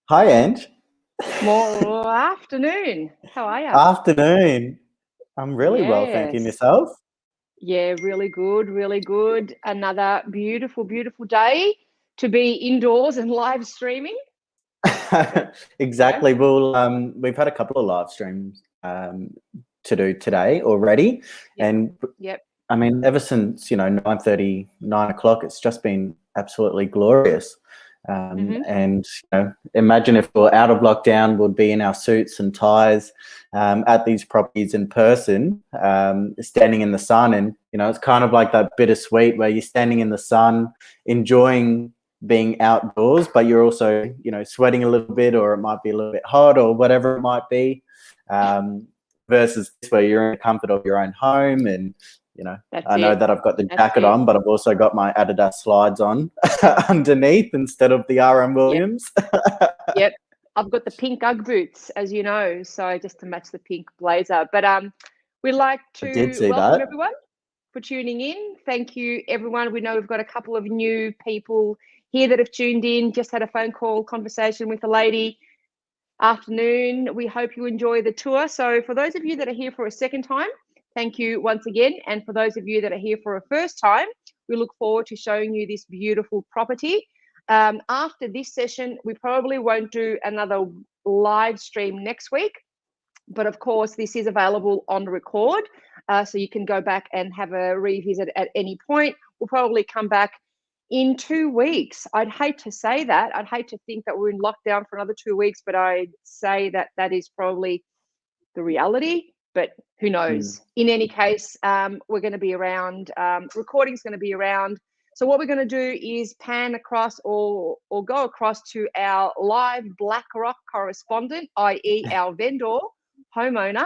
Hi, Ange. More afternoon. How are you? Afternoon. I'm really well, thank you. And Yes. yourself? Yeah, really good, really good. Another beautiful, beautiful day to be indoors and live streaming. Exactly. Well, we've had a couple of live streams to do today already, Yep. and Yep. I mean, ever since 9:30, 9 o'clock, it's just been absolutely glorious. Mm-hmm. And imagine if we were out of lockdown, we'd be in our suits and ties at these properties in person, standing in the sun. And it's kind of like that bittersweet where you're standing in the sun, enjoying being outdoors, but you're also sweating a little bit, or it might be a little bit hot, or whatever it might be. Versus this, where you're in the comfort of your own home, and That's I know it. that I've got the That's jacket it. on, but I've also got my Adidas slides on underneath instead of the RM Yep. Williams. Yep. I've got the pink Ugg boots, as you know, so just to match the pink blazer. But we'd like I did to see welcome that. everyone for tuning in. Thank you, everyone. We know we've got a couple of new people here that have tuned in. Just had a phone call conversation with a lady. Afternoon. We hope you enjoy the tour. So for those of you that are here for a second time, thank you once again. And for those of you that are here for a first time, we look forward to showing you this beautiful property. After this session, we probably won't do another live stream next week. But of course, this is available on record. So you can go back and have a revisit at any point. We'll probably come back in 2 weeks. I'd hate to say that. I'd hate to think that we're in lockdown for another 2 weeks, but I'd say that that is probably the reality, but who knows? In any case, we're going to be around. Recording's going to be around. So what we're going to do is pan across or go across to our live BlackRock correspondent, i.e. our vendor, homeowner,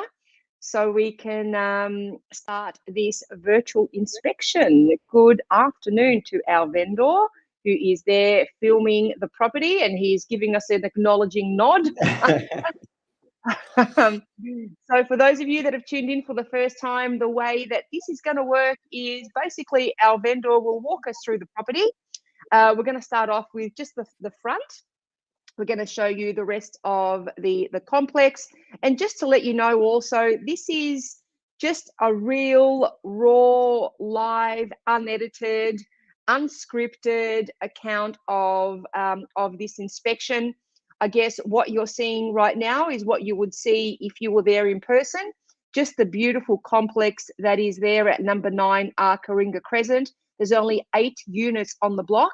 so we can start this virtual inspection. Good afternoon to our vendor, who is there filming the property, and he's giving us an acknowledging nod. So for those of you that have tuned in for the first time, the way that this is going to work is basically our vendor will walk us through the property. We're going to start off with just the front. We're going to show you the rest of the complex. And just to let you know also, this is just a real, raw, live, unedited, unscripted account of this inspection. I guess what you're seeing right now is what you would see if you were there in person. Just the beautiful complex that is there at number 9 Arkaringa Crescent. There's only 8 units on the block.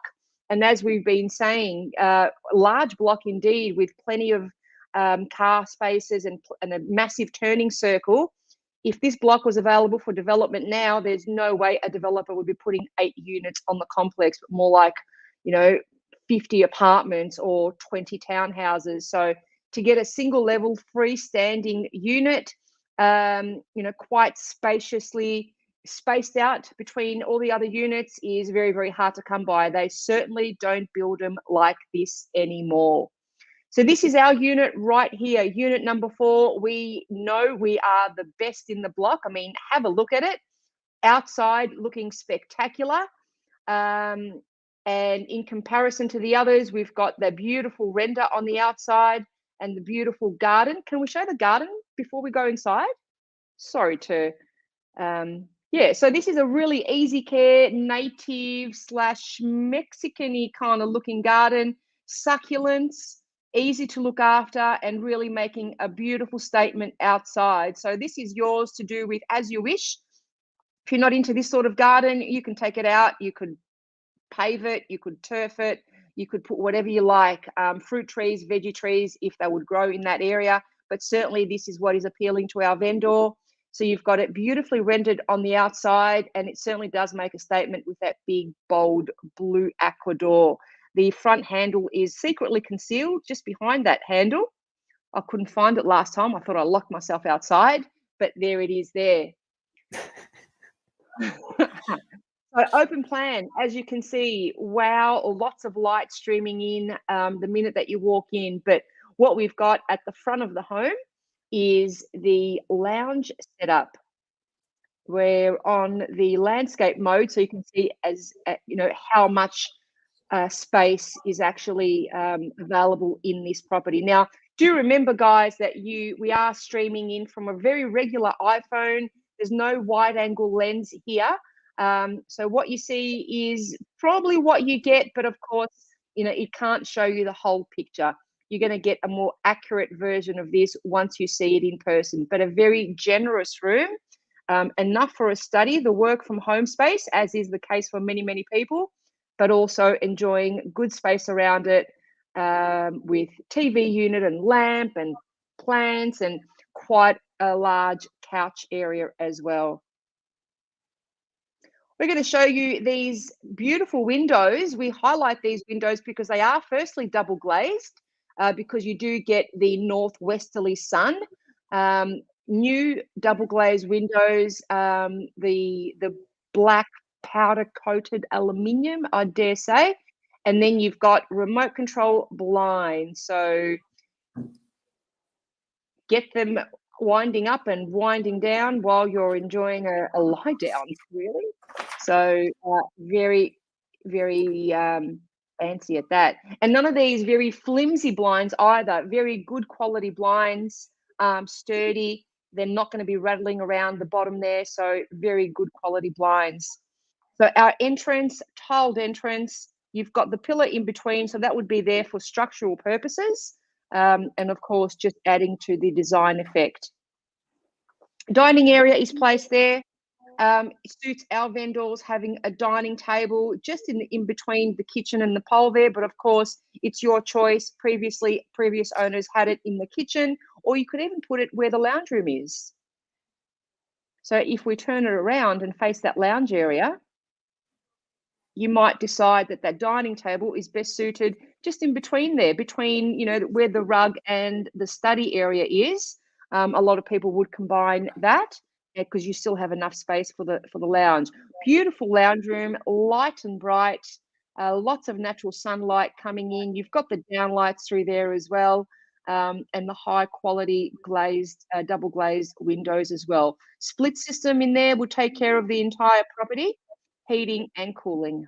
And as we've been saying, large block indeed, with plenty of car spaces and a massive turning circle. If this block was available for development now, there's no way a developer would be putting 8 units on the complex, but more like, 50 apartments or 20 townhouses. So to get a single level freestanding unit, quite spaciously spaced out between all the other units is very, very hard to come by. They certainly don't build them like this anymore. So this is our unit right here, unit number 4. We know we are the best in the block. I mean, have a look at it. Outside looking spectacular. And in comparison to the others, we've got the beautiful render on the outside and the beautiful garden. Can we show the garden before we go inside? Sorry to... yeah, so this is a really easy care, native / Mexican-y kind of looking garden, succulents, easy to look after, and really making a beautiful statement outside. So this is yours to do with as you wish. If you're not into this sort of garden, you can take it out. You could pave it, you could turf it, you could put whatever you like, fruit trees, veggie trees, if they would grow in that area. But certainly this is what is appealing to our vendor. So you've got it beautifully rendered on the outside, and it certainly does make a statement with that big, bold blue aqua door. The front handle is secretly concealed just behind that handle. I couldn't find it last time. I thought I locked myself outside, but there it is there. So open plan, as you can see, wow, lots of light streaming in the minute that you walk in. But what we've got at the front of the home is the lounge setup. We're on the landscape mode, so you can see how much space is actually available in this property. Now, do remember, guys, that we are streaming in from a very regular iPhone. There's no wide angle lens here. So what you see is probably what you get, but of course, it can't show you the whole picture. You're going to get a more accurate version of this once you see it in person, but a very generous room, enough for a study, the work from home space, as is the case for many, many people, but also enjoying good space around it, with TV unit and lamp and plants and quite a large couch area as well. We're going to show you these beautiful windows. We highlight these windows because they are firstly double glazed, because you do get the northwesterly sun. New double glazed windows, the black powder coated aluminium, I dare say, and then you've got remote control blinds. So get them winding up and winding down while you're enjoying a lie down, really. So very, very fancy at that. And none of these very flimsy blinds either. Very good quality blinds, sturdy. They're not going to be rattling around the bottom there. So very good quality blinds. So our entrance, tiled entrance, you've got the pillar in between. So that would be there for structural purposes. And of course, just adding to the design effect. Dining area is placed there. It suits our vendors having a dining table just in between the kitchen and the pole there, but of course it's your choice. Previous owners had it in the kitchen, or you could even put it where the lounge room is. So if we turn it around and face that lounge area, you might decide that dining table is best suited just in between there, between where the rug and the study area is. A lot of people would combine that, because you still have enough space for the lounge. Beautiful lounge room, light and bright, lots of natural sunlight coming in. You've got the downlights through there as well, and the high quality glazed, double glazed windows as well. Split system in there will take care of the entire property, heating and cooling.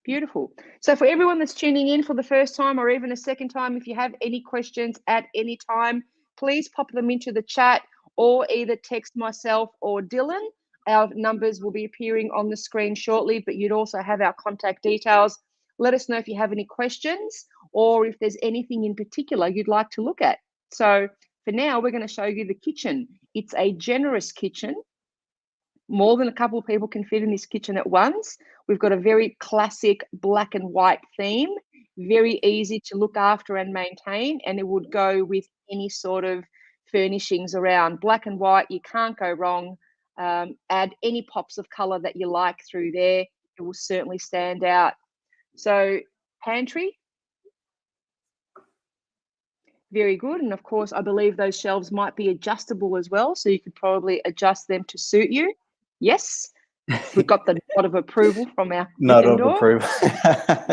Beautiful. So for everyone that's tuning in for the first time or even a second time, if you have any questions at any time, please pop them into the chat or either text myself or Dylan. Our numbers will be appearing on the screen shortly, but you'd also have our contact details. Let us know if you have any questions or if there's anything in particular you'd like to look at. So for now, we're going to show you the kitchen. It's a generous kitchen. More than a couple of people can fit in this kitchen at once. We've got a very classic black and white theme, very easy to look after and maintain, and it would go with any sort of furnishings around. Black and white, you can't go wrong. Add any pops of color that you like through there. It will certainly stand out. So pantry, very good. And of course, I believe those shelves might be adjustable as well. So you could probably adjust them to suit you. Yes, we've got the nod of approval from our Nod of vendor. approval.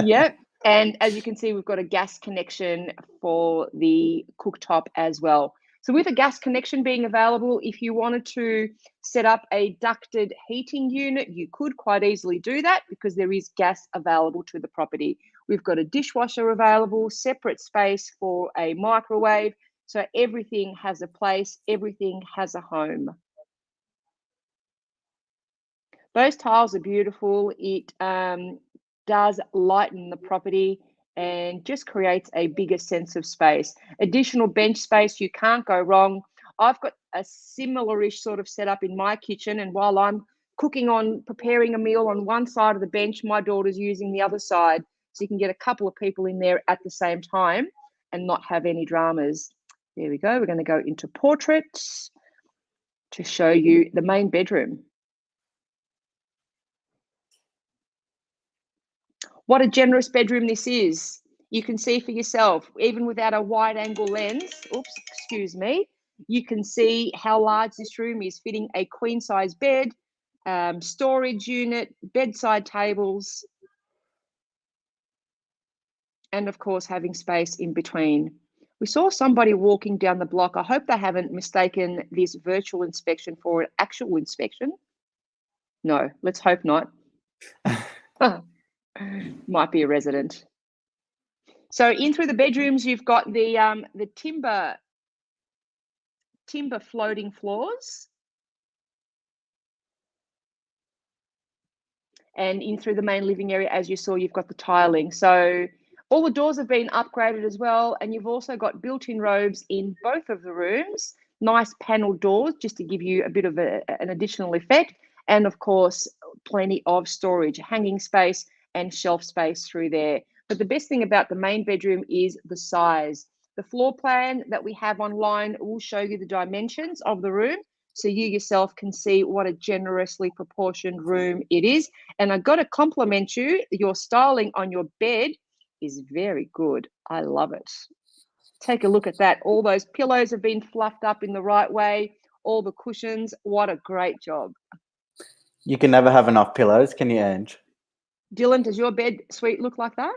Yep. And as you can see, we've got a gas connection for the cooktop as well. So with a gas connection being available, if you wanted to set up a ducted heating unit, you could quite easily do that because there is gas available to the property. We've got a dishwasher available, separate space for a microwave. So everything has a place, everything has a home. Those tiles are beautiful. It does lighten the property and just creates a bigger sense of space. Additional bench space, you can't go wrong. I've got a similar-ish sort of setup in my kitchen, and while I'm preparing a meal on one side of the bench, my daughter's using the other side. So you can get a couple of people in there at the same time and not have any dramas. There we go. We're going to go into portraits to show you the main bedroom. What a generous bedroom this is. You can see for yourself, even without a wide angle lens, excuse me, you can see how large this room is, fitting a queen size bed, storage unit, bedside tables, and of course having space in between. We saw somebody walking down the block. I hope they haven't mistaken this virtual inspection for an actual inspection. No, let's hope not. Might be a resident. So in through the bedrooms, you've got the timber floating floors. And in through the main living area, as you saw, you've got the tiling. So all the doors have been upgraded as well. And you've also got built-in robes in both of the rooms. Nice panel doors, just to give you a bit of an additional effect. And of course, plenty of storage, hanging space and shelf space through there. But the best thing about the main bedroom is the size. The floor plan that we have online will show you the dimensions of the room, so you yourself can see what a generously proportioned room it is. And I've got to compliment you. Your styling on your bed is very good. I love it. Take a look at that. All those pillows have been fluffed up in the right way. All the cushions. What a great job. You can never have enough pillows, can you, Ange? Dylan, does your bed suite look like that?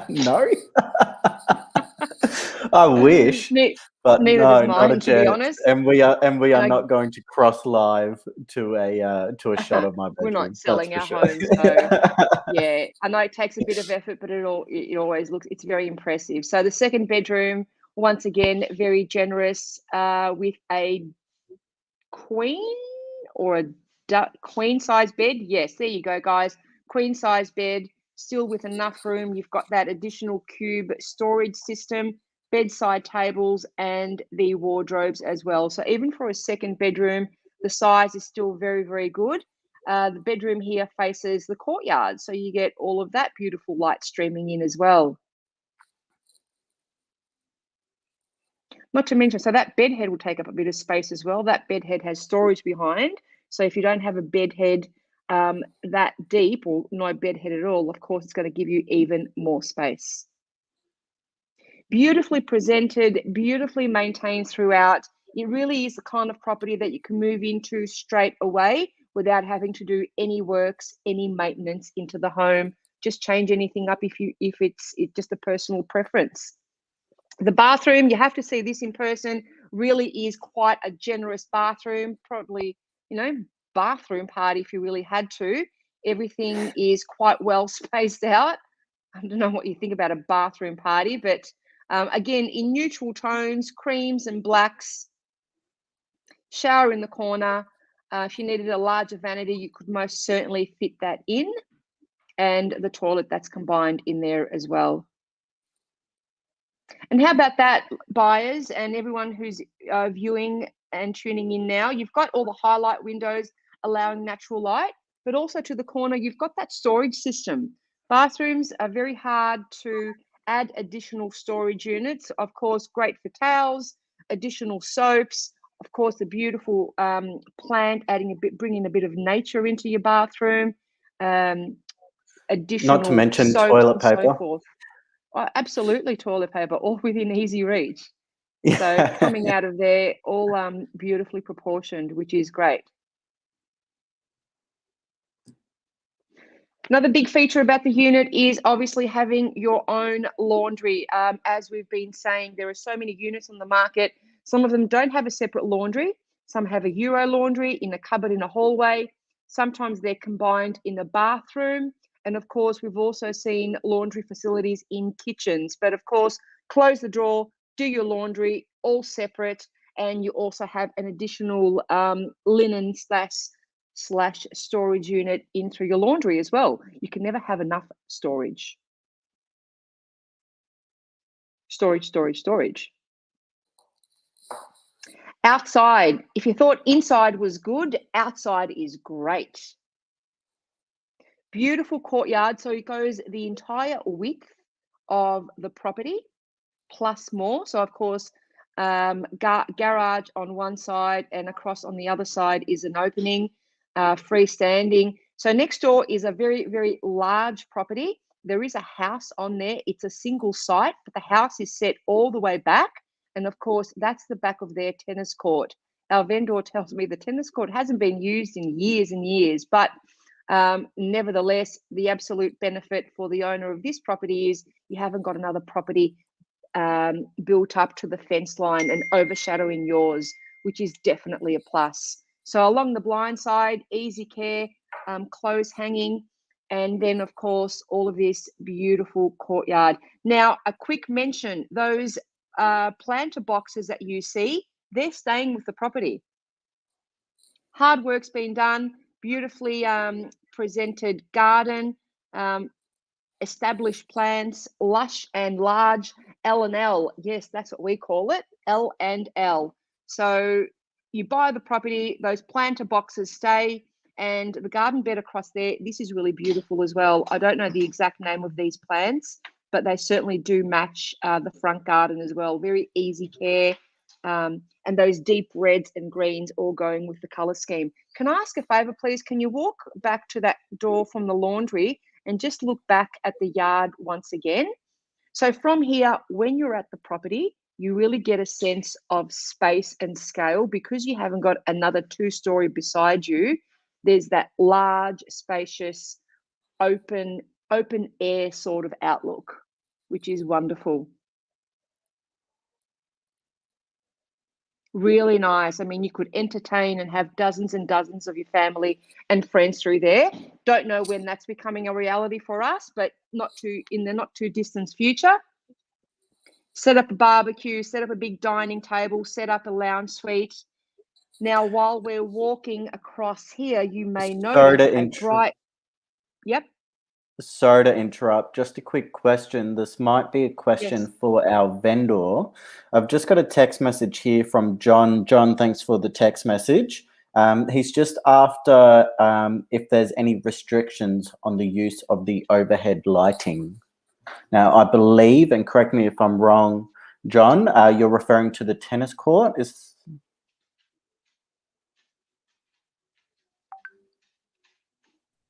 No. I wish, but neither no, does mine, not a to be chance. honest. And we are not going to cross live to a shot of my bedroom. We're not selling our sure. homes, so yeah. I know it takes a bit of effort, but it always looks, it's very impressive. So the second bedroom, once again, very generous, with a queen or a queen size bed. Yes, there you go, guys. Queen size bed, still with enough room. You've got that additional cube storage system, bedside tables, and the wardrobes as well. So even for a second bedroom, the size is still very, very good. The bedroom here faces the courtyard, so you get all of that beautiful light streaming in as well. Not to mention, so that bed head will take up a bit of space as well. That bed head has storage behind. So if you don't have a bed head that deep, or no bed head at all, of course, it's going to give you even more space. Beautifully presented, beautifully maintained throughout. It really is the kind of property that you can move into straight away without having to do any works, any maintenance into the home. Just change anything up if it's just a personal preference. The bathroom, you have to see this in person, really is quite a generous bathroom, probably, bathroom party if you really had to. Everything is quite well spaced out. I don't know what you think about a bathroom party, but again, in neutral tones, creams and blacks. Shower in the corner. If you needed a larger vanity, you could most certainly fit that in. And the toilet that's combined in there as well. And how about that, buyers and everyone who's viewing and tuning in now? You've got all the highlight windows allowing natural light, but also to the corner, you've got that storage system. Bathrooms are very hard to add additional storage units. Of course, great for towels, additional soaps, of course, the beautiful plant, bringing a bit of nature into your bathroom, additional Not to mention soaps toilet and paper. so forth. Oh, absolutely, toilet paper, all within easy reach. So coming out of there, all beautifully proportioned, which is great. Another big feature about the unit is obviously having your own laundry. As we've been saying, there are so many units on the market. Some of them don't have a separate laundry. Some have a Euro laundry in a cupboard in a hallway. Sometimes they're combined in the bathroom. And of course, we've also seen laundry facilities in kitchens. But of course, close the drawer, do your laundry, all separate. And you also have an additional linen slash storage unit in through your laundry as well. You can never have enough storage. Storage. Outside, if you thought inside was good, outside is great. Beautiful courtyard, so it goes the entire width of the property plus more. So of course, garage on one side and across on the other side is an opening, freestanding. So next door is a very, very large property. There is a house on there. It's a single site, but the house is set all the way back. And of course, that's the back of their tennis court. Our vendor tells me the tennis court hasn't been used in years and years, but nevertheless, the absolute benefit for the owner of this property is you haven't got another property built up to the fence line and overshadowing yours, which is definitely a plus. So along the blind side, easy care, clothes hanging, and then, of course, all of this beautiful courtyard. Now, a quick mention, those planter boxes that you see, they're staying with the property. Hard work's been done, beautifully presented garden, established plants, lush and large, L&L. Yes, that's what we call it, L&L. So you buy the property, those planter boxes stay, and the garden bed across there, this is really beautiful as well. I don't know the exact name of these plants, but they certainly do match the front garden as well. Very easy care. And those deep reds and greens all going with the color scheme. Can I ask a favor, please? Can you walk back to that door from the laundry and just look back at the yard once again? So from here, when you're at the property, you really get a sense of space and scale because you haven't got another 2-story beside you. There's that large, spacious, open air sort of outlook, which is wonderful. Really nice. I mean, you could entertain and have dozens and dozens of your family and friends through there. Don't know when that's becoming a reality for us, but in the not too distant future. Set up a barbecue, set up a big dining table, set up a lounge suite. Now, while we're walking across here, you may notice a bright. Yep. Sorry to interrupt. Just a quick question. This might be a question for our vendor. I've just got a text message here from John. John, thanks for the text message. He's just after if there's any restrictions on the use of the overhead lighting. Now, I believe, and correct me if I'm wrong, John, you're referring to the tennis court.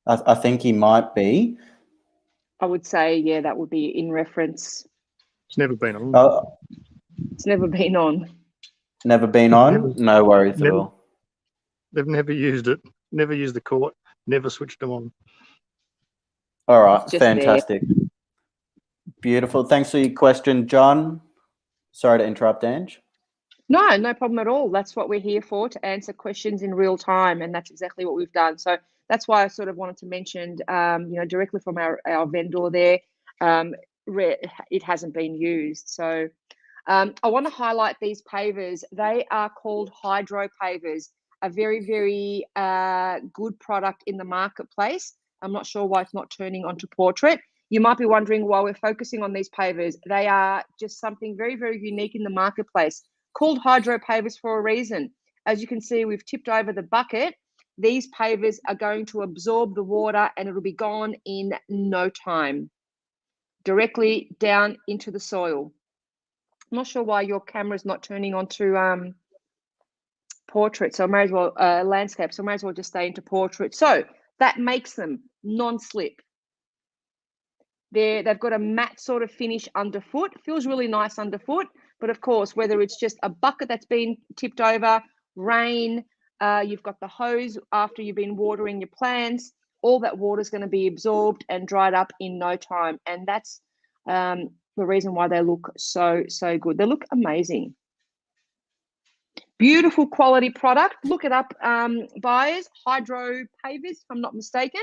I think he might be. I would say, yeah, that would be in reference. It's never been on. It's never been on. Never been on? No worries at all. They've never used it. Never used the court. Never switched them on. All right, fantastic. There. Beautiful. Thanks for your question, John. Sorry to interrupt, Ange. No, no problem at all. That's what we're here for, to answer questions in real time, and that's exactly what we've done. So that's why I sort of wanted to mention, directly from our vendor there, it hasn't been used. So I want to highlight these pavers. They are called hydro pavers, a very, very good product in the marketplace. I'm not sure why it's not turning onto portrait. You might be wondering why we're focusing on these pavers. They are just something very, very unique in the marketplace, called hydro pavers for a reason. As you can see, we've tipped over the bucket. These pavers are going to absorb the water and it'll be gone in no time, directly down into the soil. I'm not sure why your camera's not turning onto portrait, so I may as well, landscape, so I may as well just stay into portrait. So that makes them non-slip. They've got a matte sort of finish underfoot. Feels really nice underfoot, but of course, whether it's just a bucket that's been tipped over, rain, you've got the hose after you've been watering your plants, all that water is going to be absorbed and dried up in no time. And that's the reason why they look so, so good. They look amazing. Beautiful quality product. Look it up, buyers. Hydro pavers, if I'm not mistaken.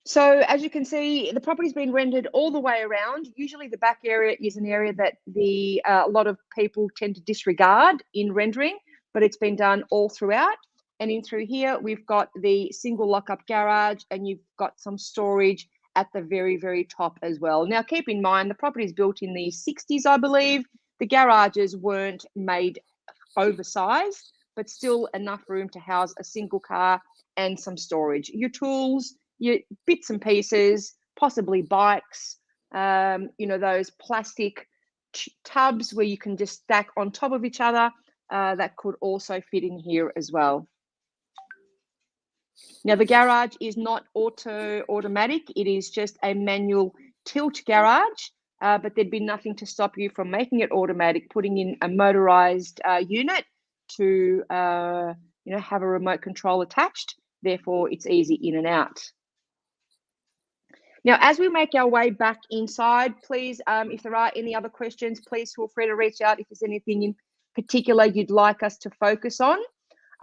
So as you can see, the property's been rendered all the way around. Usually the back area is an area that a lot of people tend to disregard in rendering, but it's been done all throughout. And in through here, we've got the single lock-up garage, and you've got some storage at the very, very top as well. Now, keep in mind, the property is built in the 60s, I believe. The garages weren't made oversized, but still enough room to house a single car and some storage. Your tools, your bits and pieces, possibly bikes, those plastic tubs where you can just stack on top of each other, that could also fit in here as well. Now, the garage is not automatic. It is just a manual tilt garage, but there'd be nothing to stop you from making it automatic, putting in a motorized unit to have a remote control attached. Therefore, it's easy in and out. Now, as we make our way back inside, please, if there are any other questions, please feel free to reach out if there's anything in particular you'd like us to focus on.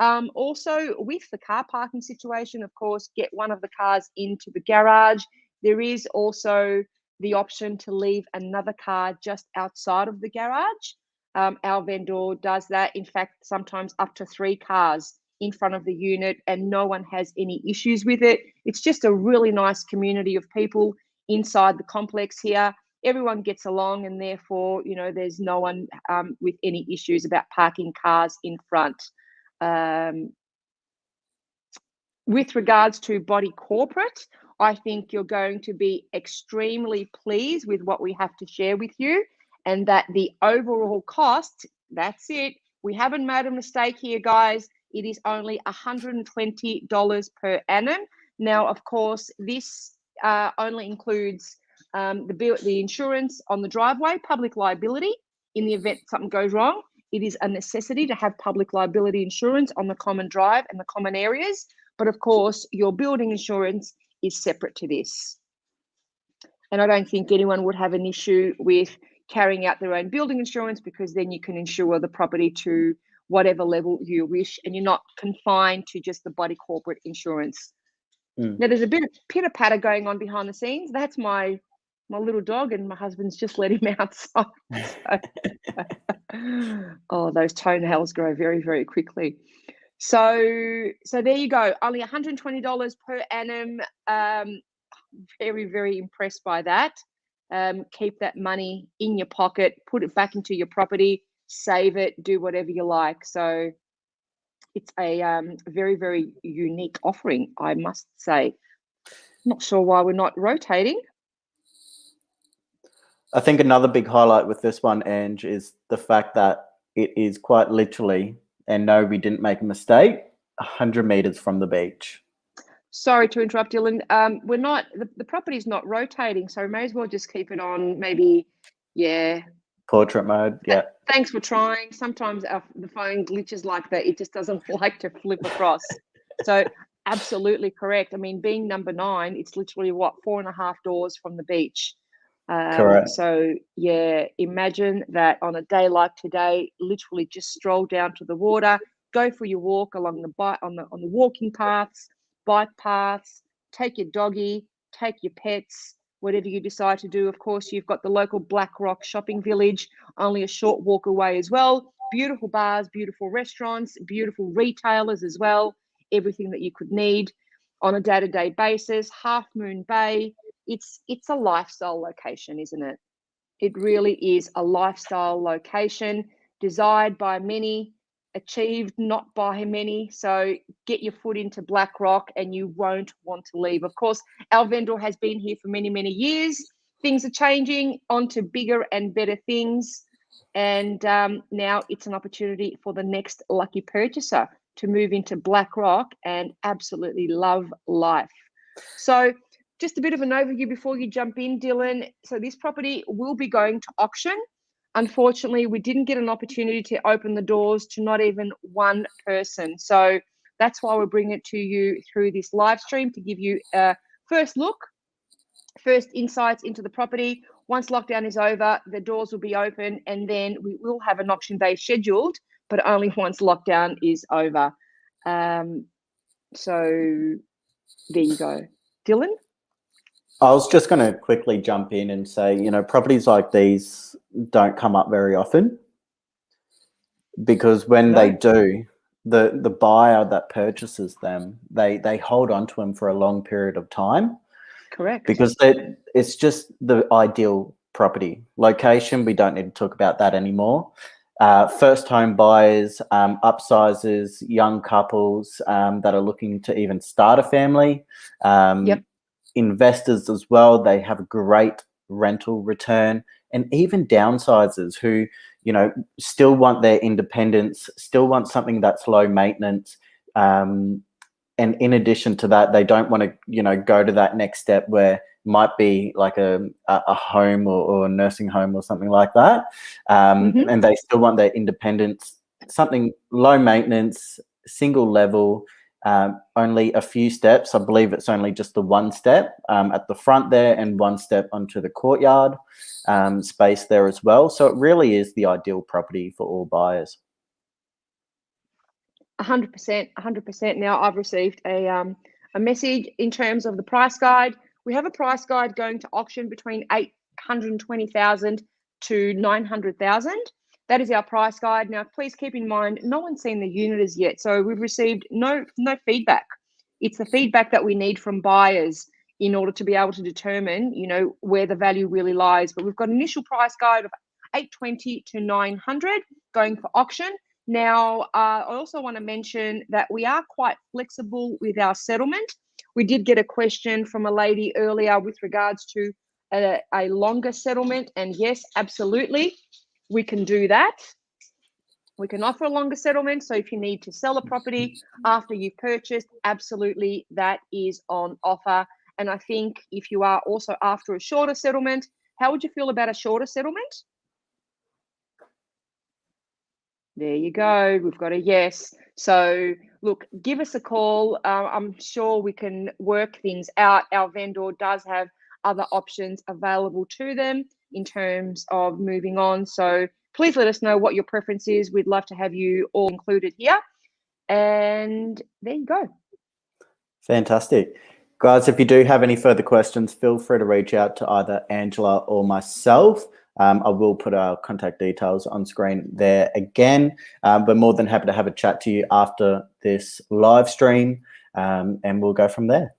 Also, with the car parking situation, of course, get one of the cars into the garage. There is also the option to leave another car just outside of the garage. Our vendor does that. In fact, sometimes up to 3 cars in front of the unit, and no one has any issues with it. It's just a really nice community of people inside the complex here. Everyone gets along, and therefore, you know, there's no one with any issues about parking cars in front. With regards to body corporate, I think you're going to be extremely pleased with what we have to share with you, and that the overall cost, that's it. We haven't made a mistake here, guys. It is only $120 per annum. Now, of course, this only includes the insurance on the driveway, public liability in the event something goes wrong. It is a necessity to have public liability insurance on the common drive and the common areas. But of course, your building insurance is separate to this. And I don't think anyone would have an issue with carrying out their own building insurance, because then you can insure the property to whatever level you wish, and you're not confined to just the body corporate insurance. Now, there's a bit of pitter-patter going on behind the scenes. That's my little dog, and my husband's just let him outside. Oh, those toenails grow very, very quickly. So there you go. Only $120 per annum. Very, very impressed by that. Keep that money in your pocket, put it back into your property, save it, do whatever you like. So it's a very, very unique offering, I must say. Not sure why we're not rotating. I think another big highlight with this one, Ange, is the fact that it is quite literally, and no, we didn't make a mistake, 100 meters from the beach. Sorry to interrupt, Dylan. We're not, the property's not rotating, so we may as well just keep it on maybe, Portrait mode, yeah. Thanks for trying. Sometimes the phone glitches like that. It just doesn't like to flip across. So absolutely correct. I mean, being number 9, it's literally, 4.5 doors from the beach. Correct. So yeah, imagine that on a day like today, literally just stroll down to the water, go for your walk along on the walking paths, bike paths, take your doggy, take your pets, whatever you decide to do. Of course, you've got the local Black Rock shopping village, only a short walk away as well. Beautiful bars, beautiful restaurants, beautiful retailers as well. Everything that you could need on a day-to-day basis. Half Moon Bay. It's a lifestyle location, isn't it? It really is a lifestyle location, desired by many, achieved not by many. So get your foot into Black Rock and you won't want to leave. Of course, our vendor has been here for many, many years. Things are changing onto bigger and better things. And now it's an opportunity for the next lucky purchaser to move into Black Rock and absolutely love life. So just a bit of an overview before you jump in, Dylan. So this property will be going to auction. Unfortunately, we didn't get an opportunity to open the doors to not even one person. So that's why we're bringing it to you through this live stream, to give you a first look, first insights into the property. Once lockdown is over, the doors will be open, and then we will have an auction day scheduled, but only once lockdown is over. So there you go. Dylan? I was just going to quickly jump in and say, you know, properties like these don't come up very often, because when they do, the buyer that purchases them, they hold on to them for a long period of time. Correct. Because it's just the ideal property. Location, we don't need to talk about that anymore. First home buyers, upsizers, young couples that are looking to even start a family. Yep. Investors as well, they have a great rental return, and even downsizers who, you know, still want their independence, still want something that's low maintenance, and in addition to that, they don't want to, you know, go to that next step where it might be like a home or a nursing home or something like that, and they still want their independence, something low maintenance, single level. Only a few steps. I believe it's only just the one step at the front there, and one step onto the courtyard space there as well. So it really is the ideal property for all buyers. 100%, 100%. Now I've received a message in terms of the price guide. We have a price guide going to auction between 820,000 to 900,000. That is our price guide. Now, please keep in mind, no one's seen the unit as yet, so we've received no feedback. It's the feedback that we need from buyers in order to be able to determine, you know, where the value really lies. But we've got an initial price guide of 820 to 900 going for auction. Now, I also want to mention that we are quite flexible with our settlement. We did get a question from a lady earlier with regards to a longer settlement, and yes, absolutely, we can do that. We can offer a longer settlement. So if you need to sell a property after you've purchased, absolutely, that is on offer. And I think if you are also after a shorter settlement, how would you feel about a shorter settlement? There you go. We've got a yes. So look, give us a call. I'm sure we can work things out. Our vendor does have other options available to them in terms of moving on. So please let us know what your preference is. We'd love to have you all included here. And there you go. Fantastic. Guys, if you do have any further questions, feel free to reach out to either Angela or myself. I will put our contact details on screen there again. But more than happy to have a chat to you after this live stream, and we'll go from there.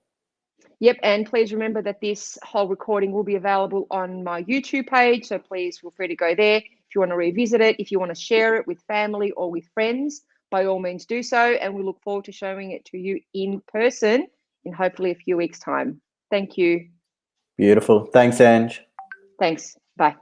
Yep, and please remember that this whole recording will be available on my YouTube page, so please feel free to go there. If you want to revisit it, if you want to share it with family or with friends, by all means do so, and we look forward to showing it to you in person in hopefully a few weeks' time. Thank you. Beautiful. Thanks, Ange. Thanks. Bye.